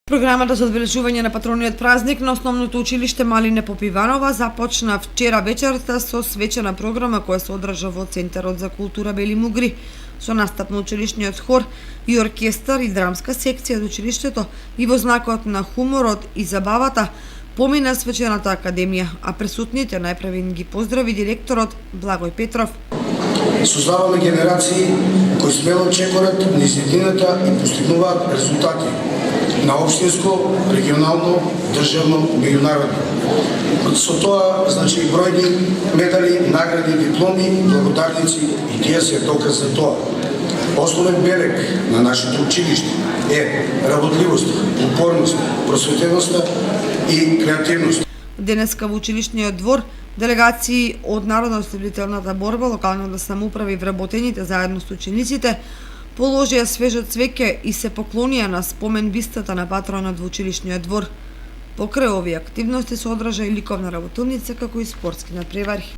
Програмата за одбележување на патрониот празник на основното училиште Малине Попиванова започна вчера вечерта со свечена програма која се одржа во Центарот за култура Бели Мугри, со настап на училишниот хор и оркестар и драмска секција од училиштето и во знакот на хуморот и забавата помина свечената академија, а присутните најпрвен ги поздрави директорот Благој Петров. Создаваме генерации кои смело чекорат низ едината и постигнуваат резултати на општинско, регионално, државно, меѓународно. Со тоа, значи, бројни медали, награди, дипломи, благодарници и тие се доказ за тоа. Основен белег на нашето училиште е работливост, упорност, просветеноста и креативност. Денеска во училишниот двор делегации од Народно-ослободителната борба, локалната самоуправа и вработените заедно со учениците положија свежо цвеќе и се поклонија на спомен бистата на патронот во училишниот двор. Покрај овие активности се одржа и ликовна работилница како и спортски надпревари.